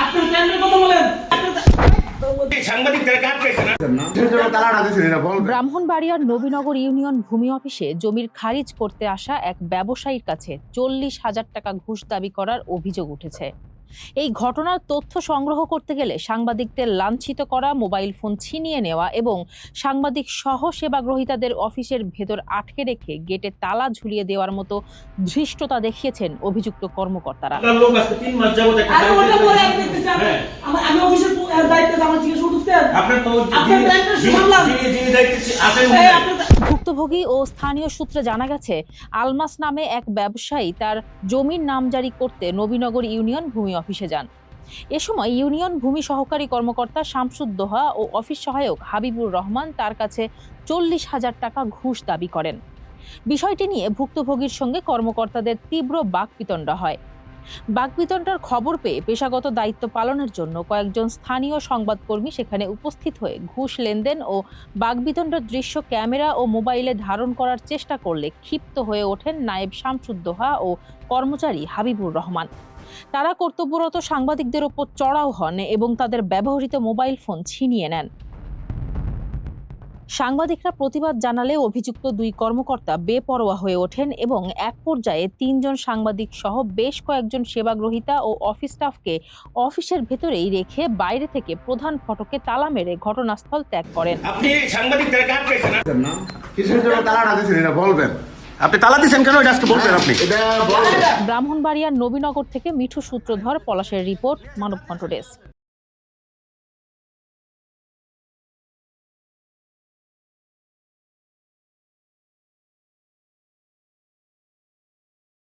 আপনার প্ল্যানের কথা বলেন। ব্রাহ্মণবাড়িয়ার নবীনগর ইউনিয়ন ভূমি অফিসে জমির খারিজ করতে আসা এক ব্যবসায়ীর কাছে 40,000 টাকা ঘুষ দাবি করার অভিযোগ উঠেছে। এই ঘটনার তথ্য সংগ্রহ করতে গেলে সাংবাদিকদের লাঞ্ছিত করা, মোবাইল ফোন ছিনিয়ে নেওয়া এবং সাংবাদিক সহ সেবাগ্রহীতাদের অফিসের ভেতর আটকে রেখে গেটে তালা ঝুলিয়ে দেওয়ার মতো ধৃষ্টতা দেখিয়েছেন অভিযুক্ত কর্মকর্তারা। ভুক্তভোগী ও স্থানীয় সূত্রে জানা গেছে, আলমাস নামে এক ব্যবসায়ী তার জমির নামজারি করতে নবীনগর ইউনিয়ন ভূমি অফিসে যান। এ সময় ইউনিয়ন ভূমি সহকারী কর্মকর্তা শামসুদ্দোহা ও অফিস সহায়ক হাবিবুর রহমান তার কাছে 40,000 টাকা ঘুষ দাবি করেন। বিষয়টি নিয়ে ভুক্তভোগীর সঙ্গে কর্মকর্তাদের তীব্র বাকবিতণ্ডা হয়। বাকবিতণ্ডার খবর পেয়ে পেশাগত দায়িত্ব পালনের জন্য কয়েকজন স্থানীয় সংবাদকর্মী সেখানে উপস্থিত হয়ে ঘুষ লেনদেন ও বাকবিতণ্ডার দৃশ্য ক্যামেরা ও মোবাইলে ধারণ করার চেষ্টা করলে ক্ষিপ্ত হয়ে ওঠেন নায়েব শামসুদ্দোহা ও কর্মচারী হাবিবুর রহমান। তারা কর্তব্যরত সাংবাদিকদের ওপর চড়াও হন এবং তাদের ব্যবহৃত মোবাইল ফোন ছিনিয়ে নেন। সাংবাদিকরা প্রতিবাদ জানালে অভিযুক্ত দুই কর্মকর্তা বেপরোয়া হয়ে ওঠেন এবং এক পর্যায়ে 3 জন সাংবাদিক সহ বেশ কয়েকজন সেবাগ্রহীতা ও অফিস স্টাফকে অফিসের ভেতরেই রেখে বাইরে থেকে প্রধান ফটকে তালা মেরে ঘটনাস্থল ত্যাগ করেন। আপনি সাংবাদিকদের কাজ পেয়েছেন না, কিসের জন্য তালাটা দিয়েছেন এটা বলবেন। আপনি তালা দিয়েছেন কেন এটা আজকে বলবেন আপনি। ব্রাহ্মণবাড়িয়ার নবীনগর থেকে মিঠু সূত্রধর, পলাশের রিপোর্ট, মানবকণ্ঠ ডেস্ক।